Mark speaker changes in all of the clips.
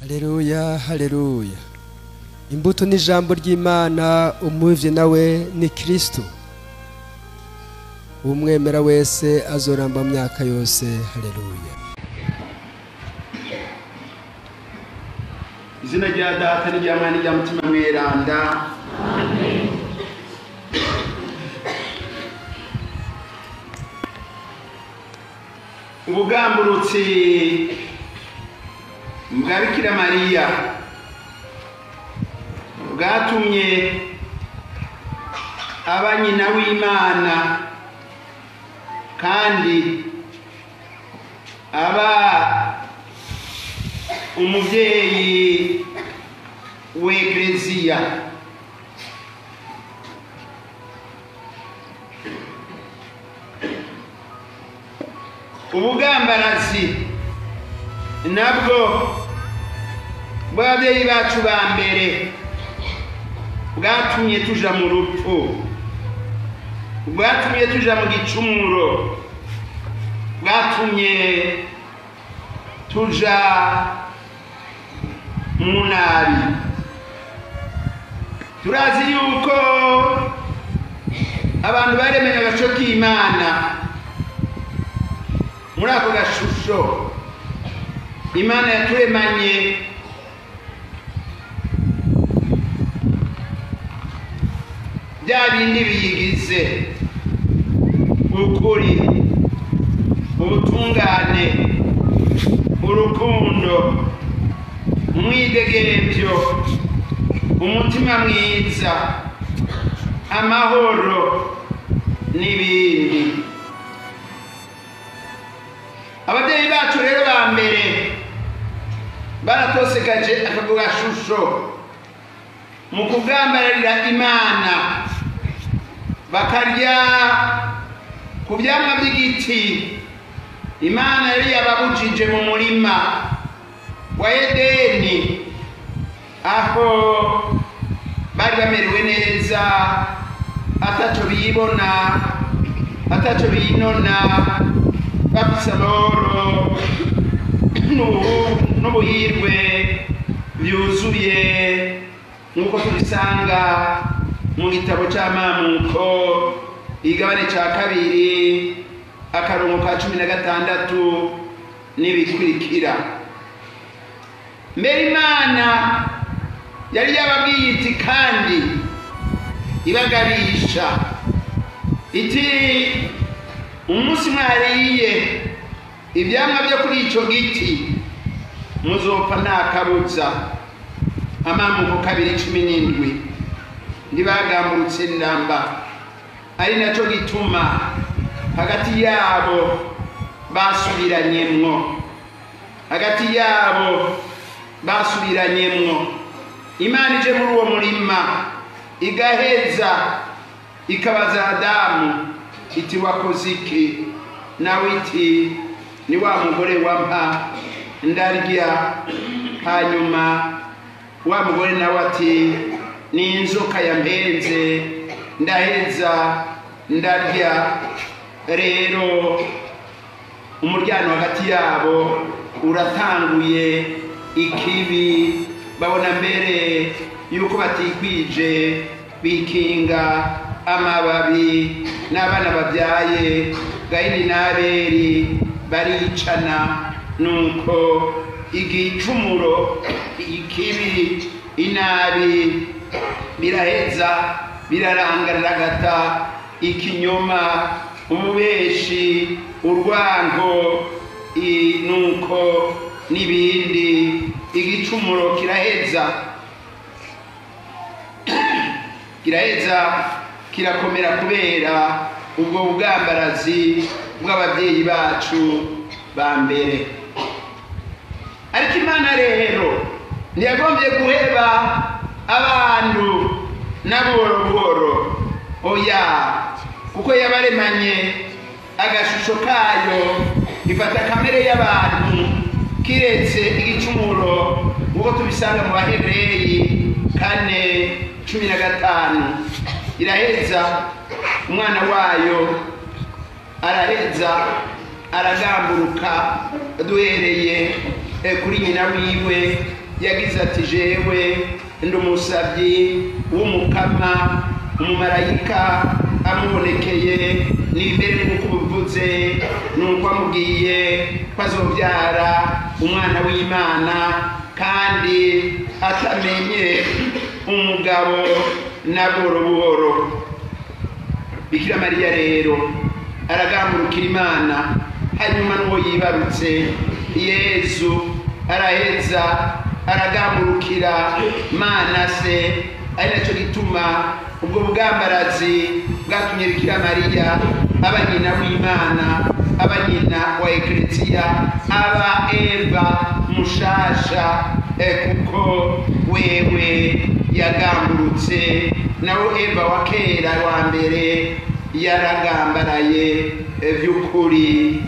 Speaker 1: Haleluya, haleluya. Imbuto n'ijambo ry'Imana, umuvye nawe ni Kristo. Umwemera wese azoramba mu myaka yose. Haleluya.
Speaker 2: Izina rya Data n'irya Mwana n'irya Mutima Mweranda. Amen. Ubugamburutsi bwa Bikira Mariya bwatumye aba nyina w'Imana kandi aba umuvyeyi w'Ekleziya. Ubugambarazi nabwo bw'abavyeyi bacu ba mbere bwatumye tuja mu rupfu, bwatumye tuja mu gicumuro, bwatumye tuja mu nabi. Turazi yuko abantu baremeye agaco k'Imana. Muri ako gashusho Imana yaturemanye bya bindi biyigize: ukuri, ubutungane, urukundo, umwidegemvyo, umutima mwiza, amahoro n'ibindi. Abavyeyi bacu rero ba mbere baratosekaje ako gashusho mu kugambarira Imana, bakarya ku vyamwa vy'igiti Imana yari yababujije mu murima wa Edeni, aho bari bamerewe neza, ataco biyibona, ataco biyinona, bafise amahoro n'ubuhirwe vyuzuye, nk'uko tubisanga mu gitabo c'Amamuko igabane ca 2 akarongo ka 16 n'ibikurikira. Mbere Imana yari yababwiye iti kandi ibagabisha iti, umunsi mwariye ivyamwa vyo kuri ico giti muzopfa nta kabuza. Amamuko 2:17. Ndibagamburutse ndamba, ari naco gituma hagati yabo basubiranyemwo, hagati yabo basubiranyemwo. Imana ije muri uwo murima igaheza ikabaza Adamu iti, wakoze iki? Nawe iti, ni wa mugore wampa ndarya. Hanyuma wa mugore nawe ati, ni inzoka yampenze ndaheza ndarya. Rero umuryano hagati yabo uratanguye, ikibi. Babona mbere yuko batikwije, bikinga amababi, n'abana babyaye Gahini na Abeli baricana. Nuko igicumuro, ikibi, inabi biraheza birarangaragata, ikinyoma, umubeshi, urwango, nuko n'ibindi. Igicumuro kiraheza kirakomera kubera ubwo bugambarazi bw'abavyeyi bacu ba mbere. Ariko Imana rero ntiyagombye guheba abantu n'aboroboro, oya, kuko yabaremanye agashusho kayo, ifata kamere y'abantu, kiretse igicumuro nk'uko tubisanga mu Bahebreyi 4:15. Iraheza umwana wayo araheza aragamburuka duhereye kuri nyina wiwe yagize ati jewe ndi umusabyi w'umukama, umumarayika amubonekeye n'imbere nk'uko ubivuze, nuko amubwiye ko azobyara umwana w'Imana kandi atamenye umugabo na buhoro buhoro. Bikira Mariya rero aragamburukira Imana, hanyuma n'uwo yibarutse Yezu araheza aragamburukira Mana se. Ari nacyo gituma ubwo bwambarazi bwatumye Bikira Mariya aba nyina w'Imana, aba nyina wa Ekleziya, aba Eva mushasha, kuko wewe yagamburutse. Naho Eva wa kera wa mbere yaragambaraye by'ukuri,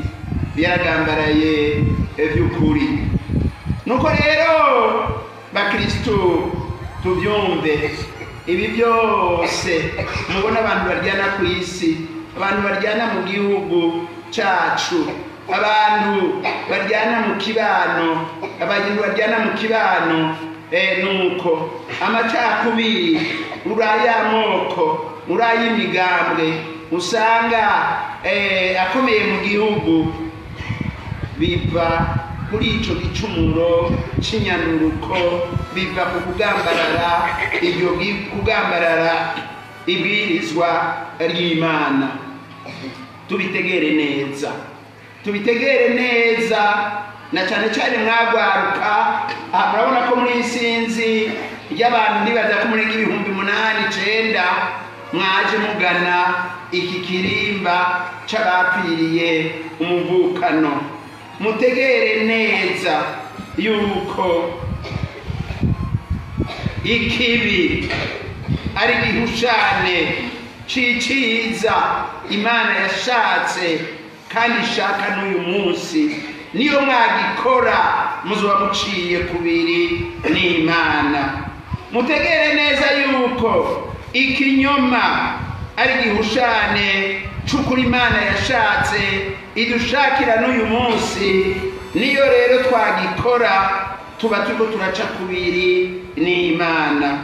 Speaker 2: yaragambaraye by'ukuri. Nuko rero bakristo tubyumve, ibi byose mubona abantu baryana ku isi, abantu baryana mu gihugu cacu, abantu baryana mu kibano, abantu baryana mu kibano, nuko amacakubiri uraya moko, uraya imigambwe usanga akomeye mu gihugu, biva kuri ico gicumuro c'inyanuruko, biva ku kugambarara ibyo kugambarara ibwirizwa ry'Imana. Tubitegere neza, tubitegere neza, na cyane cyane mwagwaruka. Murabona ko muri isinzi y'abantu ndibaza ko muri 8,900 mwaje mugana iki kirimba c'abapfiriye umuvukano. Mutegere neza yuko ikibi ari gihushane ciciza Imana yashatse kandi ishaka n'uyu munsi. Niyo mwagikora muzoba muciye kubiri n'Imana. Mutegere neza yuko ikinyoma ari gihushane c'ukuri Imana yashatse idushakira n'uyu munsi. Niyo rero twagikora tuba turiko turaca kubiri n'Imana.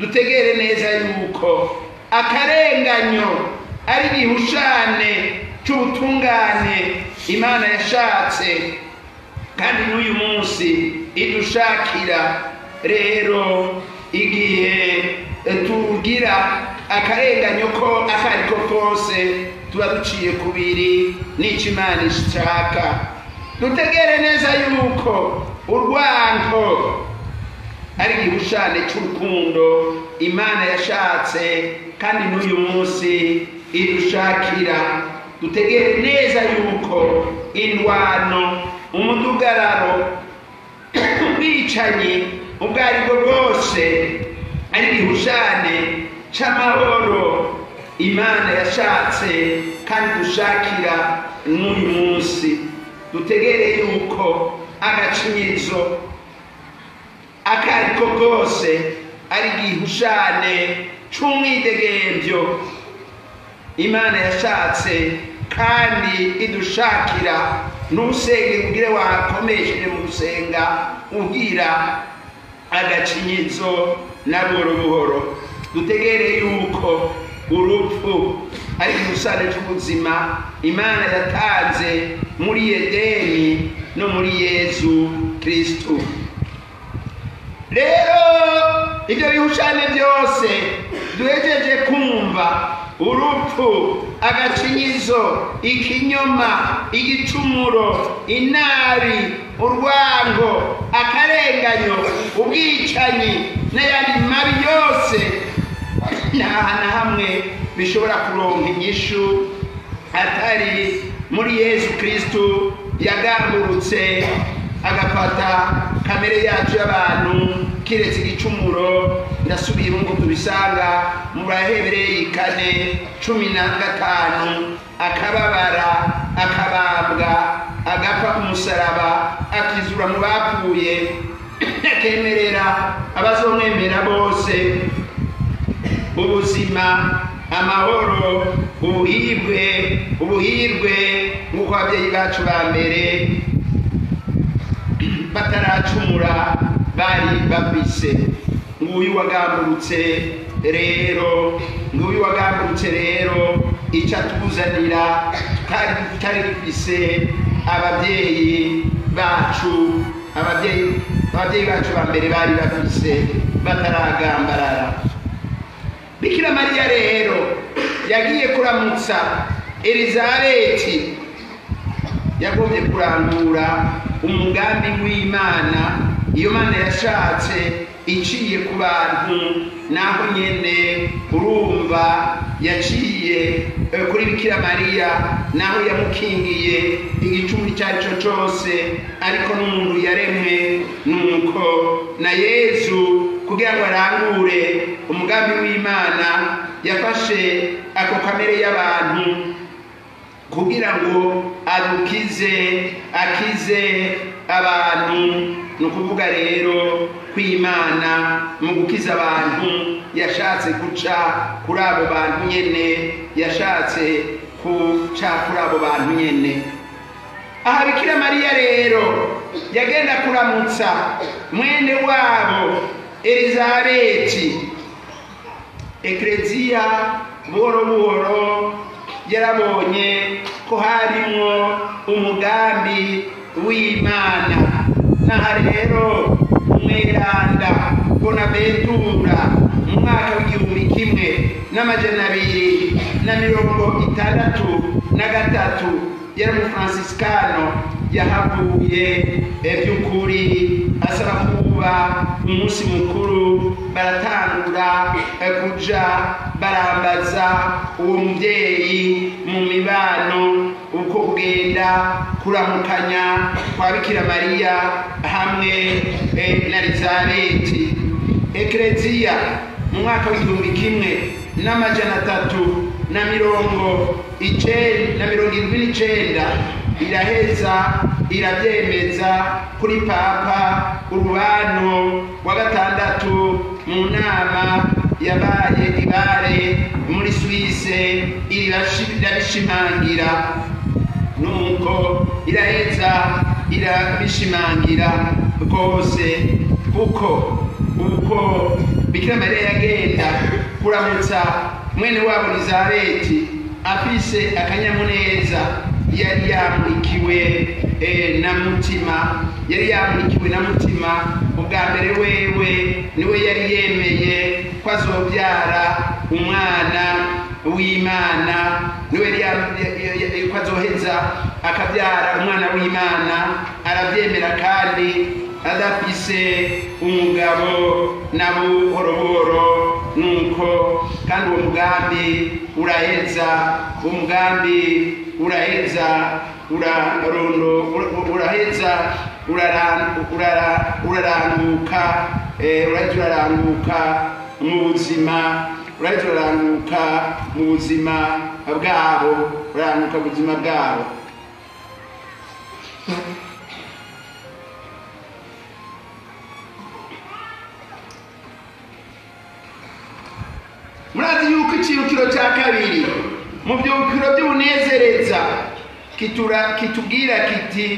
Speaker 2: Dutegere neza yuko akarenganyo ari gihushane c'ubutungane Imana yashatse kandi n'uyu munsi idushakira. Rero igihe tugira akarenganyo ko akariko kose tuba duciye kubiri n'icyo Imana ishaka. Dutegere neza yuko urwango ari gihushane c'urukundo Imana yashatse kandi n'uyu munsi idushakira. Dutegere neza yuko indwano, umudugararo, ubwicanyi ubwo aribwo bwose ari gihushane c'amahoro Imana yashatse kandi dushakira n'uyu munsi. Dutegere yuko agacinyizo akariko kose ari gihushane c'umwidegemvyo Imana yashatse kandi idushakira. Ntusenge kugire wakomesheje mu gusenga ubwira agacinyizo na buhoro buhoro. Dutegere yuko urupfu ari gihushane c'ubuzima Imana yatanze muri Edeni no muri Yezu Kristo. Rero ibyo bihushane byose duhejeje kumva, urupfu, agacinyizo, ikinyoma, igicumuro, inabi, urwango, akarenganyo, ubwicanyi n'ayandi mabi yose, nta na hamwe bishobora kuronka inyishu atari muri Yesu Kristo yagamburutse agafata kamere yacu y'abantu kiretse igicumuro. Ndasubira ngo tubisanga mu Bahebereye 4:15, akababara, akabambwa, agapfa ku musaraba, akizura mu bapfuye, akemerera abazomwemera bose ubuzima, amahoro, ubuhirwe nk'uko ababyeyi bacu ba mbere bataracumura bari bafise. Nguyu wagambutse rero ica tuzanira kari gifise abavyeyi bacu ba mbere bari bafise bataragambarara. Bikira Mariya rero yagiye kuramutsa Elizabeti, yagombye kurangura umugambi w'Imana. Iyo Mana yashatse iciye ku bantu, naho nyene urumva yaciye kuri Bikira Mariya, naho yamukingiye igicumbi cyarico cose, ariko n'umuntu yaremwe nuko na Yesu kugira ngo arangure umugambi w'Imana yafashe ako kamere y'abantu kugira ngo akize abantu. Nukuvuga rero kw'Imana mu gukiza abantu yashatse guca kuri abo bantu nyene, aha Bikira Mariya rero yagenda kuramutsa mwene wabo Elizabeti. Ekleziya buhoro buhoro yarabonye ko harimwo umugambi w'Imana. Naha rero umweranda Bonaventura mu mwaka w'1263 yari umufransisikano yahavuye by'ukuri asaba kuba umunsi mukuru. Baratangura kuja barambaza uwo muvyeyi mu mibano, uko kugenda kuramukanya kwa Bikira Mariya hamwe na Elizabeti. Ekleziya mu mwaka w'1379 iraheza irabyemeza kuri Papa Urubano wa gatandatu mu nama yabaye ibare muri Suisse. Irabishimangira, nuko iraheza irabishimangira rwose, kuko uko Bikira Mariya yagenda kuramutsa mwene wabo Elizabeti afise akanyamuneza, yari yamurikiwe na mutima. Ubwa mbere wewe niwe yari yemeye ko azobyara umwana w'Imana, niwe yari ko azoheza akabyara umwana w'Imana. Arabyemera kandi adafise umugabo na buhoro, nuko kandi uwo mugambi uraheza uraranguka mu buzima bwabo. Murazi yuko icirukiro cya kabiri mu byukiro by'ubunezereza kitubwira kiti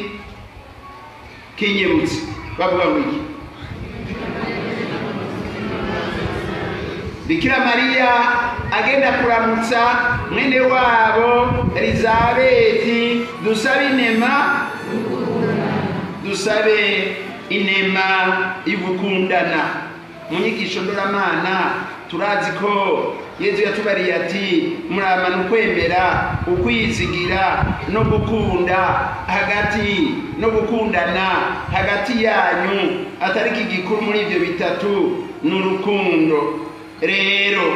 Speaker 2: kinyibutse, bavuga ngo iki? Bikira Mariya agenda kuramutsa mwene wabo Elizabeti. Dusabe inema y'ugukundana. Mu nyigisho ndoramana turazi ko Yesu yatubariye ati muramana ukwemera, ukwizigira no gukundana hagati yanyu, atari igikuru muri ibyo bitatu n'urukundo. Rero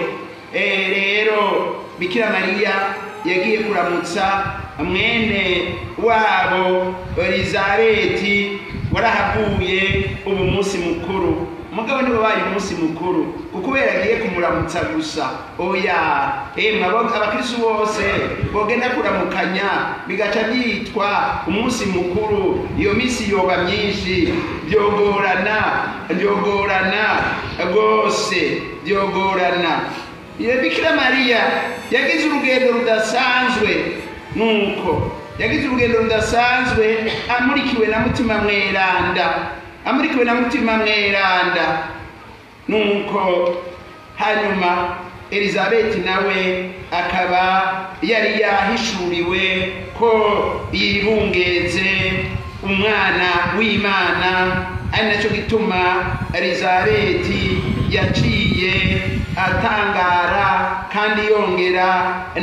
Speaker 2: Bikira Mariya yagiye kuramutsa mwene wabo Elizabeti, warahavuye ubu munsi mukuru. Mugabo nibo bari umunsi mukuru kubera agiye kumuramutsa gusa. Oya, abakristo bose bogenda kuramukanya bigaca byitwa umunsi mukuru. Iyo misi yoba myinshi, byogorana rwose. Iyo Bikira Mariya yagize urugendo rudasanzwe, nuko yagize urugendo rudasanzwe amurikiwe na mutima mweranda. amurikiwe na mutima mweranda. Nuko hanyuma Elizabeti nawe akaba yari yahishuriwe ko yibungeze umwana w'Imana, ari nacyo gituma Elizabeti yaciye atangara kandi yongera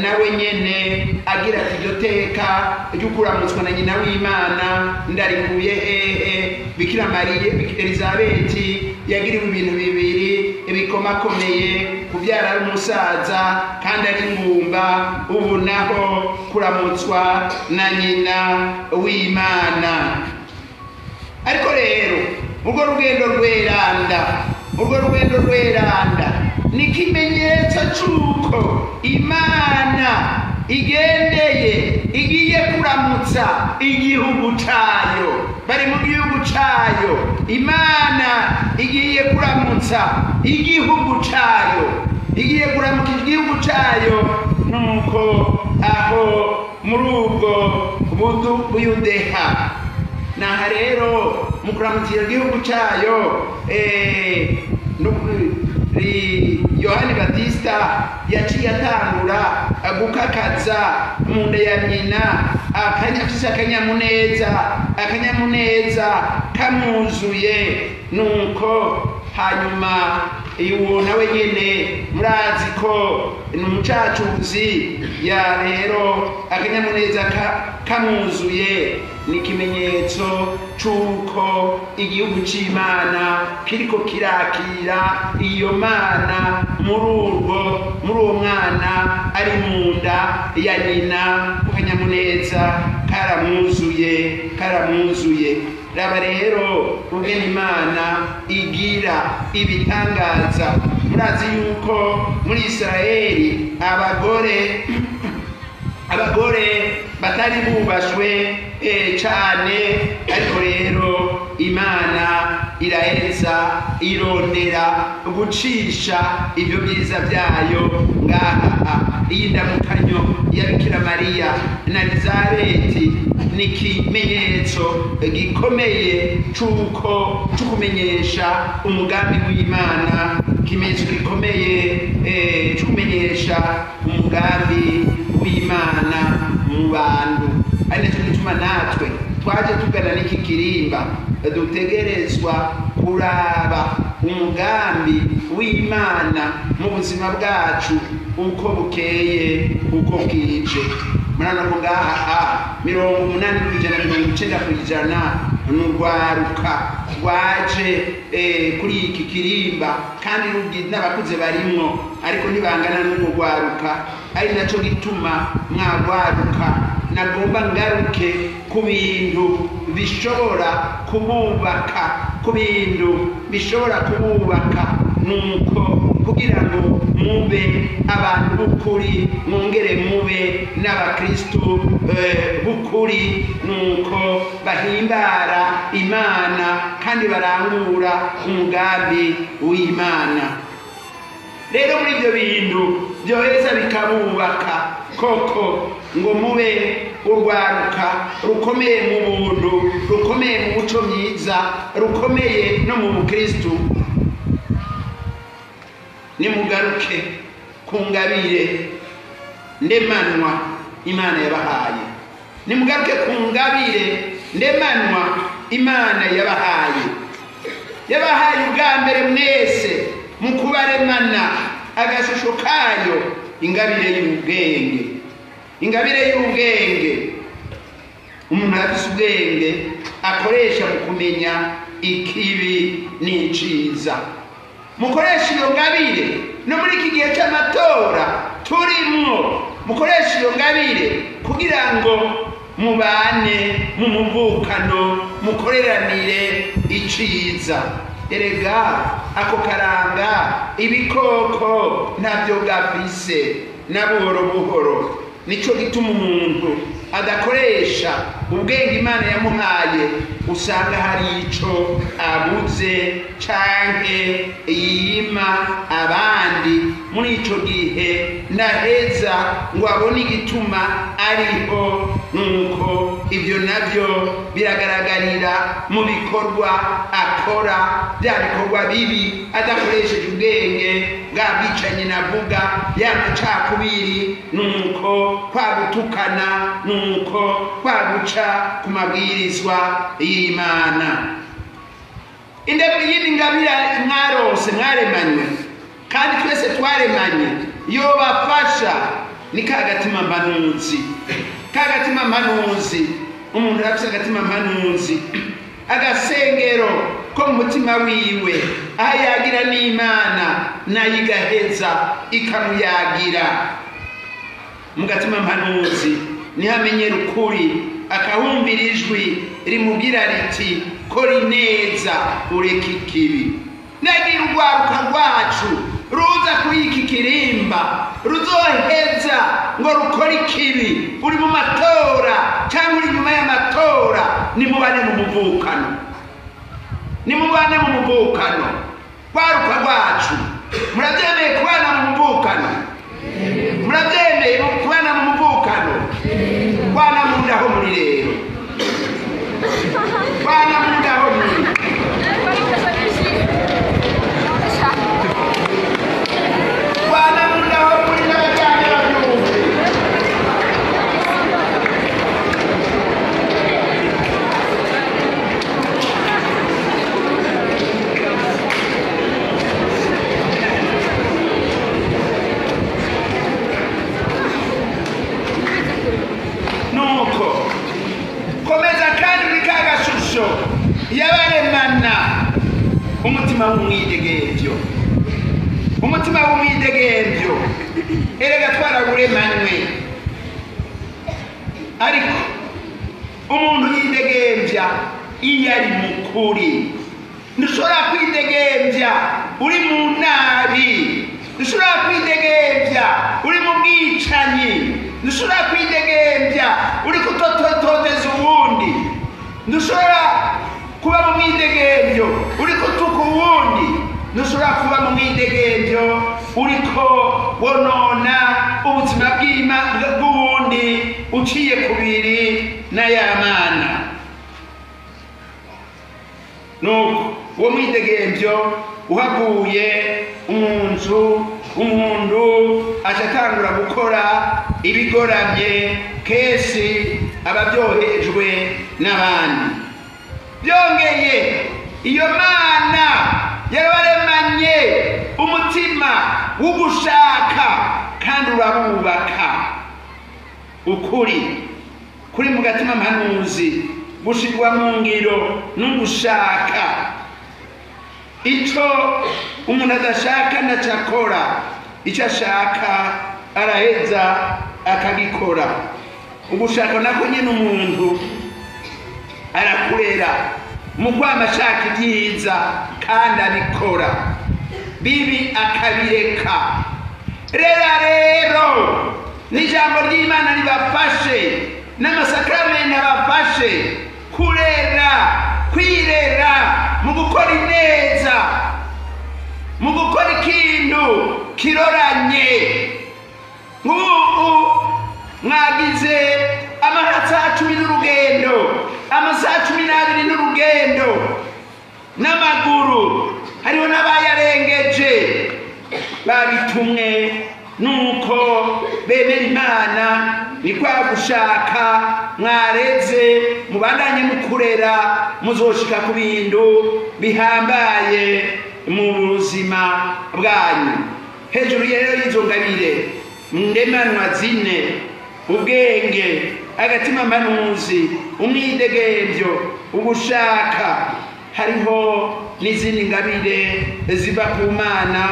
Speaker 2: nawe nyene agira ati iryo teka ry'ukuramutswa na nyina w'Imana ndarikuye hehe. Bikira Mariya Elizabeti yagiriwe ibintu bibiri bikomakomeye, kubyara ari umusaza kandi ari ingumba, ubu naho kuramutswa na nyina w'Imana. Ariko rero urwo rugendo rweranda ni ikimenyetso cy'uko Imana igiye kuramutsa igihugu cyayo. Bari mu gihugu cyayo, Imana igiye kuramutsa igihugu cyayo, igiye kuramutsa igihugu cyayo. Nuko aho muri ubwo buyudeha naha rero mu kuramutsa igihugu cyayo Yohani Batista yaciye atangura gukakaza mu nda ya nyina, afise akanyamuneza kamuzuye. Nuko hanyuma uwo nawe nyene murazi ko ni umucacuzi ya rero akanyamuneza kamuzuye ni ikimenyetso c'uko igihugu c'Imana kiriko kirakira iyo Mana muri uwo mwana ari mu nda ya nyina. Akanyamuneza karamuzuye. Raba rero ugena Imana igira ibitangaza. Murazi yuko muri Israeli abagore batari bubashwe cyane, ariko rero Imana iraheza irondera gucisha ibyo byiza byayo ngaha. Iyi ndamukanyo ya Bikira Mariya na Elizabeti ni ikimenyetso gikomeye cy'uko kumenyesha umugambi w'Imana, ikimenyetso gikomeye cyo kumenyesha umugambi w'Imana mu bantu. Ari nacyo gituma natwe twaje tugana n'iki kirimba dutegerezwa kuraba umugambi w'Imana mu buzima bwacu uko bukeye uko bwije. Murana ko ngaha 80% n'urwaruka rwaje kuri iki kirimba, kandi n'abakuze barimwo, ariko ntibangana n'urwaruka. Ari nacyo gituma mwarwaruka nagomba ngaruke ku bintu bishobora kububaka, nuko kugira ngo mube abantu b'ukuri, mwongere mube n'abakristu b'ukuri, nuko bahimbara Imana kandi barangura umugambi w'Imana. Rero muri ibyo bintu byoheza bikabubaka koko, ngo mube urwaruka rukomeye mu buntu, rukomeye mu muco myiza, rukomeye no mu bukristu. Nimugaruke ku ngabire ndemanwa Imana yabahaye. Nimugaruke ku ngabire ndemanwa Imana yabahaye ubwa mbere mwese mu kubaremana agashusho kayo, ingabire y'ubwenge. Umuntu afise ubwenge akoresha mu kumenya ikibi n'iciza. Mukoresha iyo ngabire no muri iki gihe cy'amatora turimwo, mukoresha iyo ngabire kugira ngo mubane mu muvukano, mukoreranire iciza. Erega ako karanga ibikoko ntabyo gafise na buhoro. Nico gituma umuntu adakoresha ubwenge Imana yamuhaye usanga hari ico abuze canke yima abandi, muri ico gihe ndaheza ngo abone igituma ariho, nuko ibyo navyo biragaragarira mu bikorwa akora, bya bikorwa bibi adakoresheje ubwenge, bwa bwicanyi navuga, ya macakubiri, nuko kwa gutukana, nuko kwa guca ku mabwirizwa y'Imana. Yindi ngabire mwarose mwaremanywe, kandi twese twaremanye, yo bafasha ni kagatima mpanuzi. Kagatima mpanuzi, umuntu afise agatima mpanuzi, agasengero ko mu mutima wiwe aho yagira n'Imana nayo igaheza ikamuyagira. Mu gatima mpanuzi niho amenyera ukuri, akahumvira ijwi rimubwira riti kora ineza ureke ikibi. Nagira urwaruka rwacu ruza kuri iki kirimba ruzoheza ngo rukore ikibi, uri mu matora cyangwa uri nyuma y'amatora, nimubane mu muvukano, nimubane mu muvukano. Rwaruka rwacu murabyemeye kubana mu muvukano? Murabyemeye kubana mu muvukano? Bwana munda ho muri rero, Bwana munda ho muri yabaremana umutima w'umwidegemvyo, umutima w'umwidegemvyo. Erega twaraguremanywe, ariko umuntu yidegemvya iyo ari mukuri. Ntushobora kwidegemvya uri mu nabi, ntushobora kwidegemvya uri mu bwicanyi, ntushobora kwidegemvya uri kutotototeza uwundi, ntushobora kuba mu mwidegemvyo uri kutuka uwundi, ntushobora kuba mu mwidegemvyo uriko wonona ubuzima bw'uwundi uciye kubiri na y'Amana. Nuko uwo mwidegemvyo uhaguye umuntu acatangura gukora ibigoramye, kesi ababyohejwe n'abandi. Byongeye iyo Mana yarabaremanye umutima w'ugushaka kandi urabubaka. Ukuri kuri mu gatima mpanuzi gushirwa mu ngiro n'ugushaka. Ico umuntu adashaka ndacakora, icyo ashaka araheza akagikora. Ugushaka nako nyine umuntu arakurera mu kwama ashaka ibyiza kandi abikora, bibi akabireka. Rero n'ijambo ry'Imana ribafashe, n'amasakramentu abafashe kwirera mu gukora ineza, mu gukora ikintu kiroranye. Nk'ubu mwagize amasaha 10 n'urugendo, amasaha 12 n'urugendo n'amaguru, hariho n'abayarengeje babitumwe nuko bemera Imana. Ni kwa gushaka mwareze mubandanye mukurera, muzoshika ku bintu bihambaye mu buzima bwanyu. Hejuru rero y'izo ngabire ndemanwa zine: ubwenge, agatima mpanuzi, umwidegemvyo, ugushaka, hariho n'izindi ngabire ziva ku Mana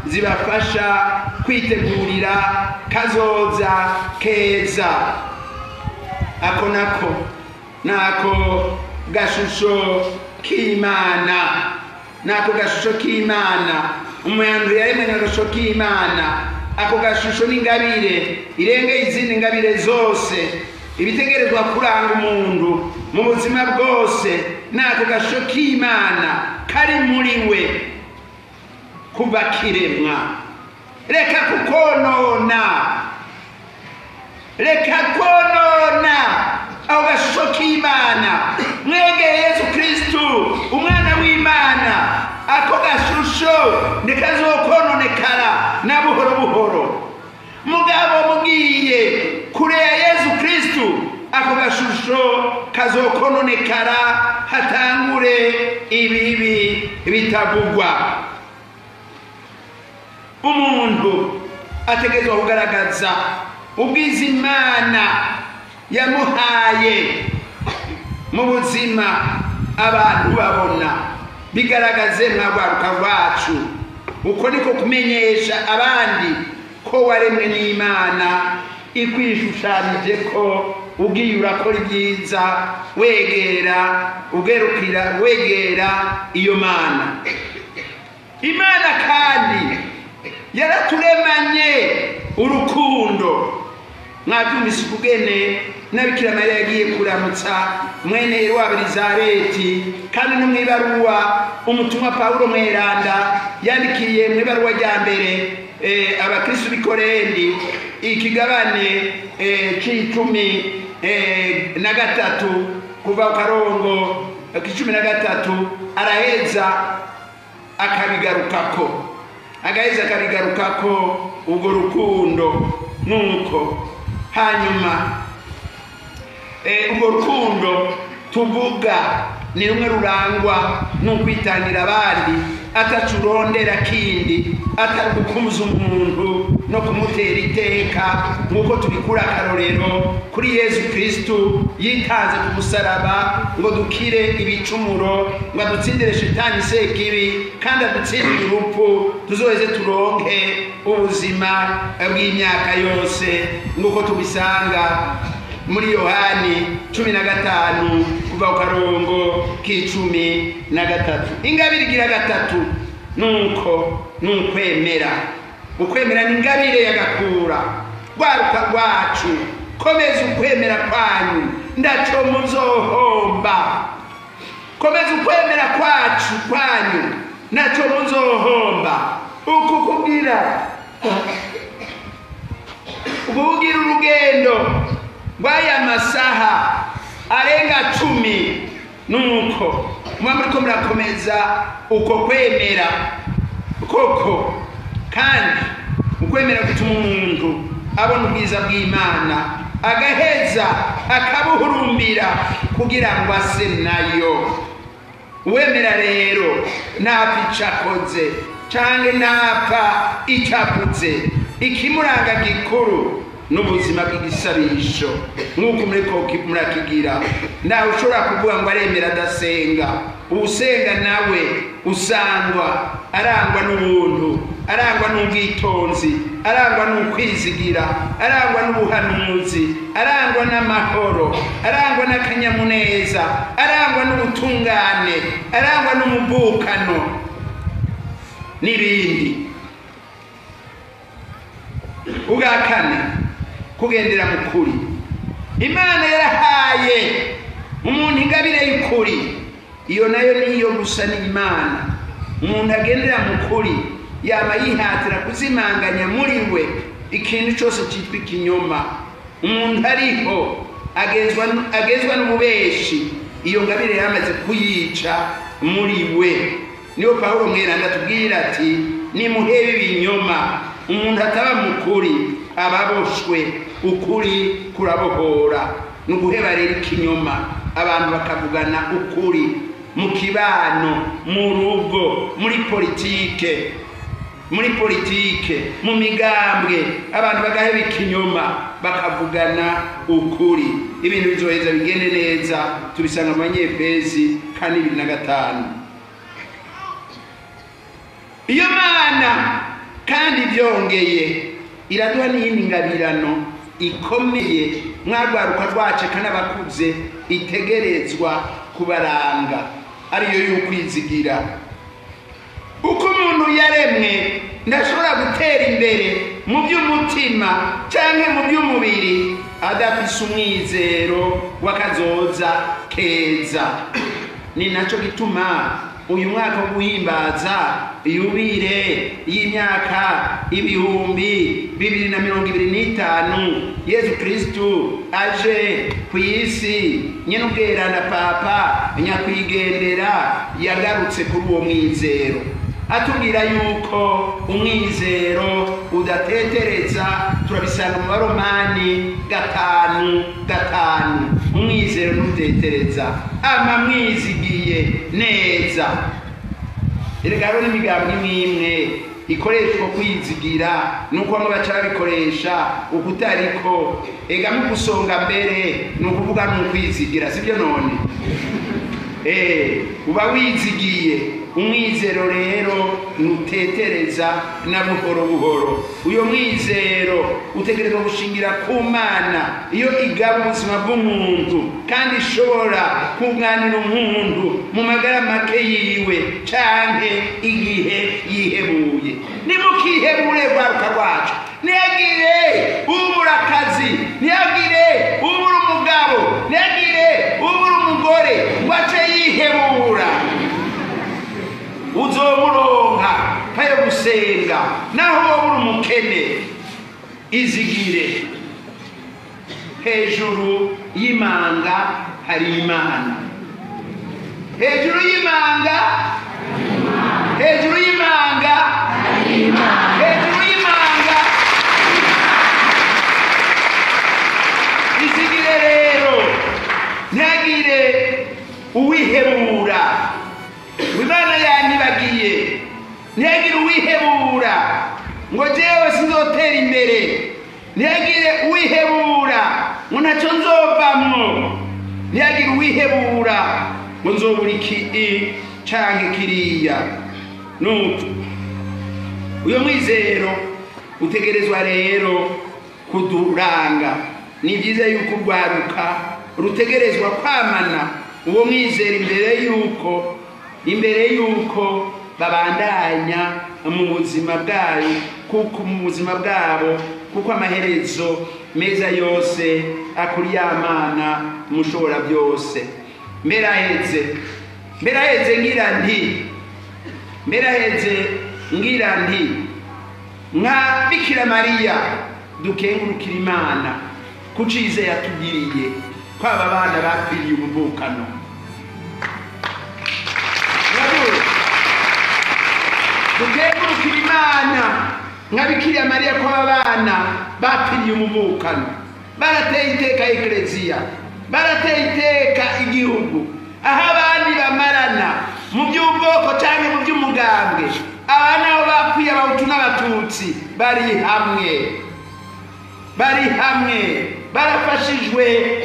Speaker 2: zibafasha kwitegurira kazoza keza. Ako nako gashusho k'Imana, nako gashusho k'Imana. Umuntu yaremwe n'agashusho k'Imana. Ako gashusho n'ingabire irengeye izindi ngabire zose. ibitegerezwa kuranga umuntu mu buzima bwose nako gasho k'Imana kari muri we kuva kiremwa. Reka kukonona, reka konona aho gasho k'Imana. Mwegeye Yesu Kristu umwana w'Imana, ako gashusho ndikazokononekara na buhoro buhoro. Mugabo mugiye kure ya Yesu Kristu, ako gashusho kazokononekara hatangure ibibi bitavugwa. Umuntu ategezwa kugaragaza ubwiza Imana yamuhaye mu buzima abantu babona, bigaragaze mwagwaruka rwacu. Uko niko kumenyesha abandi ko waremwe n'Imana ikwishushanyije ko ugiye urakora ibyiza wegera iyo Mana. Imana kandi yaraturemanye urukundo. Mwabyumvise kugene na Bikira Mariya yagiye kuramutsa mwene wa Elizabeti, kandi no mwibaruwa umutumwa Paulo mweranda yandikiye mwibaruwa rya mbere abakristo b'Ikorinto ikigabane c'13 kuva ku karongo k'13 araheza akabigarukako ubwo rukundo. Nuko hanyuma ubwo rukundo tuvuga ni rumwe rurangwa n'ukwitangira abandi, atacurondera kindi, atari gukumuza umuntu no kumutera iteka, nk'uko tubikura akarorero kuri Yesu Kristu yitanze ku musaraba ngo dukire ibicumuro, ngo adutsindire shitani sekibi, kandi adutsindire urupfu, tuzoheze turonke ubuzima bw'imyaka yose, nk'uko tubisanga muri Yohani 15 kuva ku karongo k'13. Ingabire igira gatatu nukwemera. Ukwemera ni ingabire yagakura. Rwaruka rwacu, komeza ukwemera kwanyu ndaco muzohomba. Komeza ukwemera kwanyu ndaco muzohomba. Ukukubwira ubugira urugendo rw'aya masaha arenga 10, nuko muriko murakomeza uko kwemera koko. Kandi ukwemera gutuma umuntu abona ubwiza bw'Imana, agaheza akabuhurumbira kugira ngo ase nayo. Uwemera rero ntapfa icakoze canke ntapfa icavuze. Ikimuranga gikuru n'ubuzima bw'igisabisho, nk'uko murakigira. Nawe ushobora kuvuga ngo aremera adasenga. Usenga nawe usangwa arangwa n'ubuntu, arangwa n'ubwitonzi, arangwa n'ukwizigira, arangwa n'ubuhanuzi, arangwa n'amahoro, arangwa n'akanyamuneza, arangwa n'ubutungane, arangwa n'umuvukano n'ibindi. Ubwa kane, kugendera mu kuri. Imana yarahaye umuntu ingabire y'ukuri. Iyo nayo niyo gusa n'Imana. Umuntu agendera mu kuri yama yihatira kuzimanganya muri we ikintu cyose cyitwa ikinyoma. Umuntu ariho agezwa n'ububeshi, iyo ngabire yamaze kuyica muri we. Niyo Paulo mweranda tubwira ati nimuhebe ibinyoma. Umuntu ataba mukuri ababoshwe, ukuri kurabohora. Nuguheba rero ikinyoma, abantu bakavugana ukuri mu kibano, mu rugo, muri politike, mu migambwe, abantu bagaheba ikinyoma bakavugana ukuri. Ibintu bizoheza bigende neza. Tubisanga mu Banyefezi 4:5. Iyo Mana kandi byongeye iraduha n'iyindi ngabirano ikomeye mwagwaruka rwacu n'abakuze itegerezwa kubaranga, ariyo y'ukwizigira. Uko umuntu yaremwe ndashobora gutera imbere mu by'umutima canke mu by'umubiri adafise umwizero w'akazoza keza. Ni naco gituma uyu mwaka wo guhimbaza yubile y'imyaka 2025 Yesu Kristu aje kw'isi nyene ubwerana papa nyakwigendera yagarutse kuri uwo mwizero, atubwira yuko umwizero udatetereza. Turabisanga mu Baromani 5:5. Umwizero ntutetereza ama mwizigiye neza. Erega n'imigambi imwe ikoreshwa kwizigira nuko bamwe baca babikoresha ukutariko. Ega mu gusonga mbere nukuvuga n'ukwizigira, sibyo none? Uba wizigiye. Umwizero rero nutetereza na buhoro buhoro. Uyo mwizero utegerezwa gushingira ku Mana iyo igaba ubuzima bw'umuntu kandi ishobora kunganira umuntu mu magara make yiwe canke igihe yihebuye. Nimukihebure rwaruka rwacu, ntihagire ubura akazi, ntihagire ubura umugabo, ntihagire ubura umugore ngo ace yihebura. Uzomuronka kayo gusenga naho wabura umukene. Izigire. Hejuru y'imanga hari Imana. Hejuru y'imanga, hejuru y'imanga, hejuru y'imanga. Izigire rero, ntihagire uwihebura. Imana yanyibagiye, ntihagire uwihebura ngo jewe sinzotera imbere, ntihagire uwihebura ngo ntacyo nzovamwo, ntihagire uwihebura ngo nzobura iki canke kiriya. Nuko uyo mwizero utegerezwa rero kuduranga. Ni byiza yuko urwaruka rutegerezwa kwamana uwo mwizero imbere yuko babandanya mu buzima bwayo, kuko mu buzima bwabo, kuko amaherezo meza yose akuri ya Mana mushobora byose. Mberaheze ngira nti nka Bikira Mariya dukengurukira Imana kucize yatugiriye kwaba bana bapfiriye umuvukano. Dukengurukira Imana nka Bikira Mariya kwaba bana bapfiriye umuvukano, barateye iteka Ekleziya, barateye iteka igihugu. Aho abandi bamarana mu by'ubwoko cyangwa mu by'umugambwe, aba nabo bapfuye Abahutu n'Abatutsi bari hamwe barafashijwe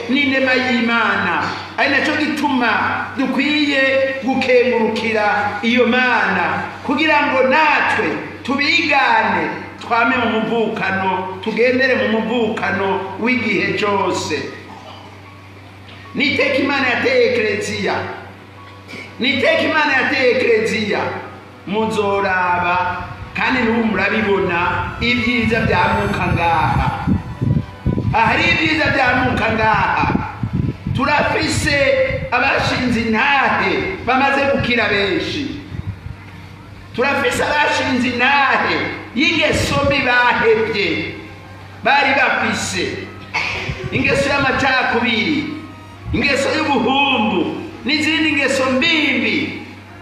Speaker 2: n'inema y'Imana. Ari nacyo gituma dukwiye gukengurukira iyo Mana kugira ngo natwe tubigane, twame mu muvukano, tugendere mu muvukano w'igihe cyose. Niteka Imana yateye Ekleziya, muzoraba kandi n'ubu murabibona ibyiza byamuka ngaha. Ahari ibyiza byamuka ngaha turafise abashinze intahe bamaze gukira benshi. Turafise abashinze intahe y'ingeso mbi bahebye bari bafise, ingeso y'amacakubiri, ingeso y'ubuhumbu n'izindi ngeso mbimbi.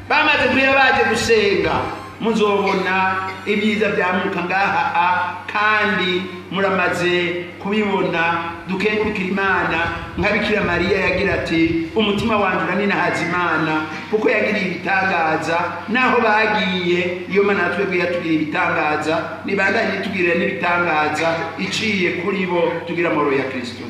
Speaker 2: Bamaze kuya baje gusenga, muzobona ibyiza byamuka ngaha kandi muramaze kubibona. Dukengurukira Imana nka Bikira Mariya yagira ati umutima wanje uraninahaza Imana kuko yagiriye ibitangaza. Naho bagiye iyo Mana natwe yatugiriye ibitangaza, nibandanye tugirira n'ibitangaza iciye kuri bo, tugira amahoro ya Kristo.